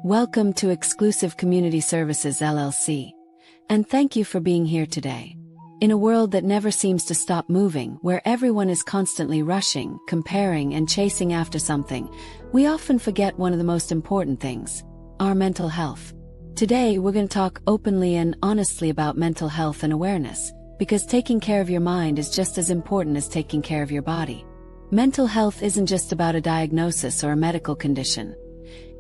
Welcome to Exclusive Community Services LLC, and thank you for being here today. In a world that never seems to stop moving, where everyone is constantly rushing, comparing, and chasing after something, we often forget one of the most important things: our mental health. Today, we're going to talk openly and honestly about mental health and awareness, because taking care of your mind is just as important as taking care of your body. Mental health isn't just about a diagnosis or a medical condition.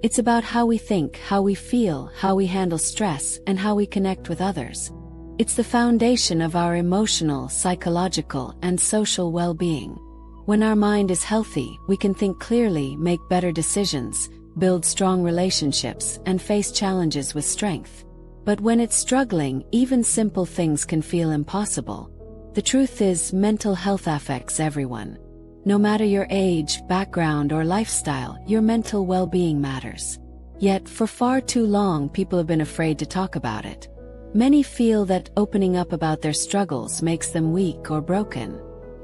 It's about how we think, how we feel, how we handle stress, and how we connect with others. It's the foundation of our emotional, psychological, and social well-being. When our mind is healthy, we can think clearly, make better decisions, build strong relationships, and face challenges with strength. But when it's struggling, even simple things can feel impossible. The truth is, mental health affects everyone. No matter your age, background, or lifestyle, your mental well-being matters. Yet, for far too long, people have been afraid to talk about it. Many feel that opening up about their struggles makes them weak or broken.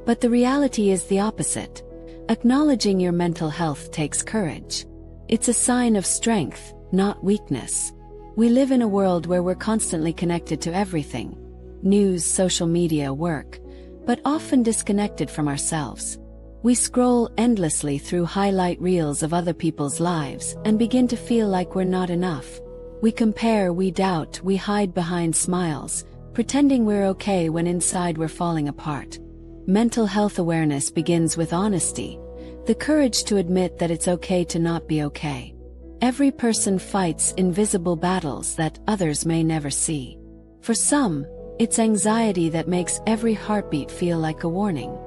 But the reality is the opposite. Acknowledging your mental health takes courage. It's a sign of strength, not weakness. We live in a world where we're constantly connected to everything: news, social media, work, but often disconnected from ourselves. We scroll endlessly through highlight reels of other people's lives and begin to feel like we're not enough. We compare, we doubt, we hide behind smiles, pretending we're okay when inside we're falling apart. Mental health awareness begins with honesty, the courage to admit that it's okay to not be okay. Every person fights invisible battles that others may never see. For some, it's anxiety that makes every heartbeat feel like a warning.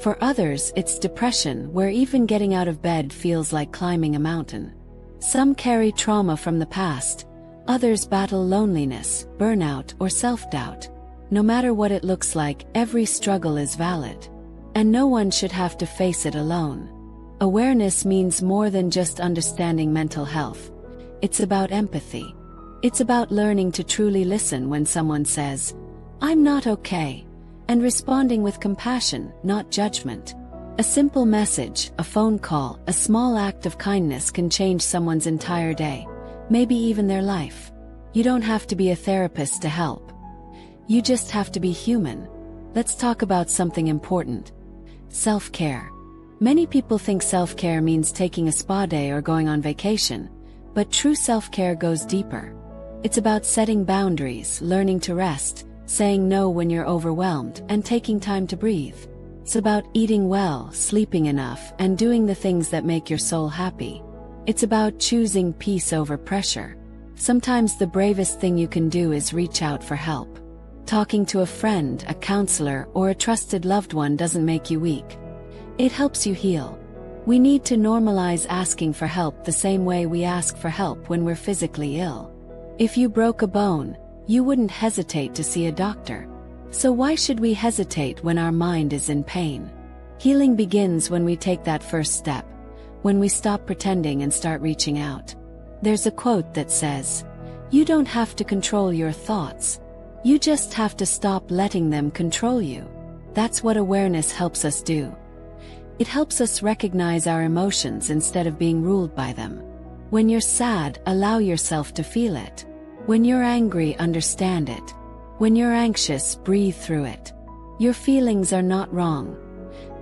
For others, it's depression, where even getting out of bed feels like climbing a mountain. Some carry trauma from the past. Others battle loneliness, burnout, or self-doubt. No matter what it looks like, every struggle is valid. And no one should have to face it alone. Awareness means more than just understanding mental health. It's about empathy. It's about learning to truly listen when someone says, "I'm not okay," and responding with compassion, not judgment. A simple message, a phone call, a small act of kindness can change someone's entire day. Maybe even their life. You don't have to be a therapist to help. You just have to be human. Let's talk about something important: self-care. Many people think self-care means taking a spa day or going on vacation, but true self-care goes deeper. It's about setting boundaries, learning to rest, saying no when you're overwhelmed, and taking time to breathe. It's about eating well, sleeping enough, and doing the things that make your soul happy. It's about choosing peace over pressure. Sometimes the bravest thing you can do is reach out for help. Talking to a friend, a counselor, or a trusted loved one doesn't make you weak. It helps you heal. We need to normalize asking for help the same way we ask for help when we're physically ill. If you broke a bone, you wouldn't hesitate to see a doctor. So why should we hesitate when our mind is in pain? Healing begins when we take that first step. When we stop pretending and start reaching out. There's a quote that says, "You don't have to control your thoughts. You just have to stop letting them control you." That's what awareness helps us do. It helps us recognize our emotions instead of being ruled by them. When you're sad, allow yourself to feel it. When you're angry, understand it. When you're anxious, breathe through it. Your feelings are not wrong.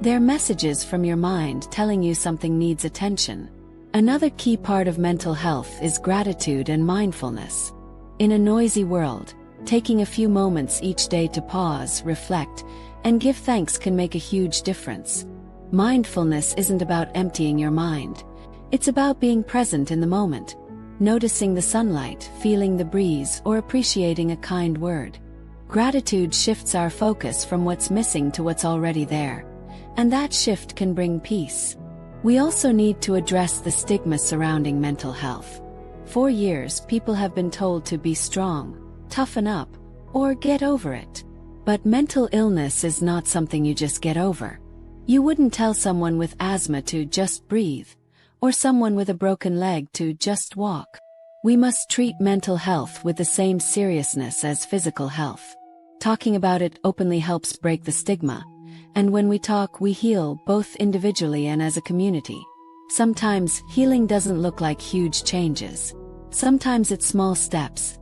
They're messages from your mind telling you something needs attention. Another key part of mental health is gratitude and mindfulness. In a noisy world, taking a few moments each day to pause, reflect, and give thanks can make a huge difference. Mindfulness isn't about emptying your mind. It's about being present in the moment, noticing the sunlight, feeling the breeze, or appreciating a kind word. Gratitude shifts our focus from what's missing to what's already there. And that shift can bring peace. We also need to address the stigma surrounding mental health. For years, people have been told to be strong, toughen up, or get over it. But mental illness is not something you just get over. You wouldn't tell someone with asthma to just breathe, or someone with a broken leg to just walk. We must treat mental health with the same seriousness as physical health. Talking about it openly helps break the stigma. And when we talk, we heal, both individually and as a community. Sometimes, healing doesn't look like huge changes. Sometimes it's small steps.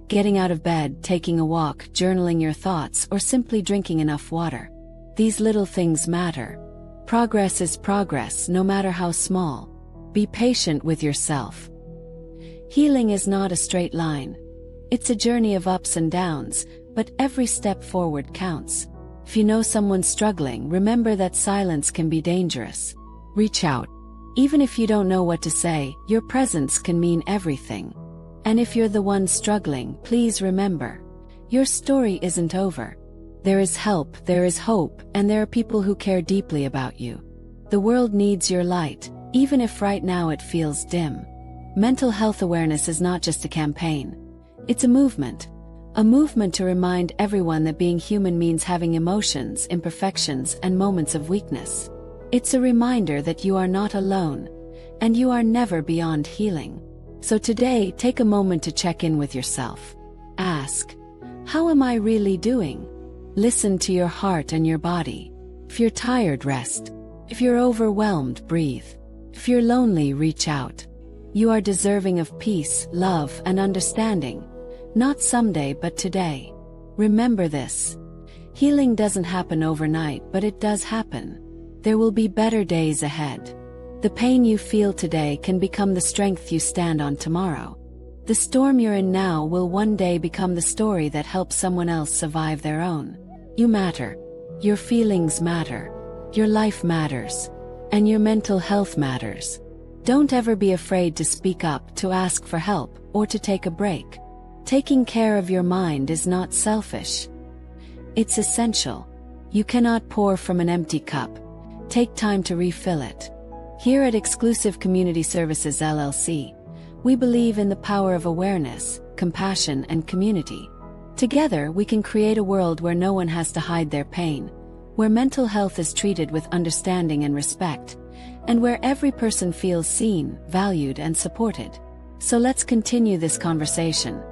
Getting out of bed, taking a walk, journaling your thoughts, or simply drinking enough water. These little things matter. Progress is progress, no matter how small. Be patient with yourself. Healing is not a straight line. It's a journey of ups and downs, but every step forward counts. If you know someone struggling, remember that silence can be dangerous. Reach out. Even if you don't know what to say, your presence can mean everything. And if you're the one struggling, please remember, your story isn't over. There is help, there is hope, and there are people who care deeply about you. The world needs your light, even if right now it feels dim. Mental health awareness is not just a campaign. It's a movement. A movement to remind everyone that being human means having emotions, imperfections, and moments of weakness. It's a reminder that you are not alone, and you are never beyond healing. So today, take a moment to check in with yourself. Ask, how am I really doing? Listen to your heart and your body. If you're tired, rest. If you're overwhelmed, breathe. If you're lonely, reach out. You are deserving of peace, love, and understanding. Not someday, but today. Remember this. Healing doesn't happen overnight, but it does happen. There will be better days ahead. The pain you feel today can become the strength you stand on tomorrow. The storm you're in now will one day become the story that helps someone else survive their own. You matter. Your feelings matter. Your life matters. And your mental health matters. Don't ever be afraid to speak up, to ask for help, or to take a break. Taking care of your mind is not selfish. It's essential. You cannot pour from an empty cup. Take time to refill it. Here at Exclusive Community Services LLC, we believe in the power of awareness, compassion, and community. Together, we can create a world where no one has to hide their pain, where mental health is treated with understanding and respect, and where every person feels seen, valued, and supported. So let's continue this conversation.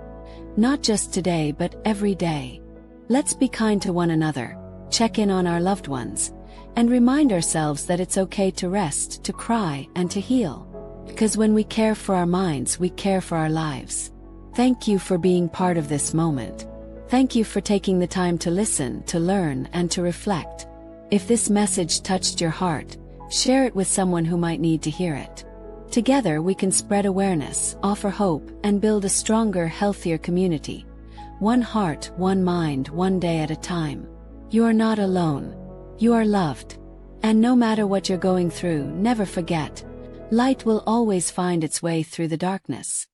Not just today, but every day. Let's be kind to one another, check in on our loved ones, and remind ourselves that it's okay to rest, to cry, and to heal. Because when we care for our minds, we care for our lives. Thank you for being part of this moment. Thank you for taking the time to listen, to learn, and to reflect. If this message touched your heart, share it with someone who might need to hear it. Together we can spread awareness, offer hope, and build a stronger, healthier community. One heart, one mind, one day at a time. You are not alone. You are loved. And no matter what you're going through, never forget, light will always find its way through the darkness.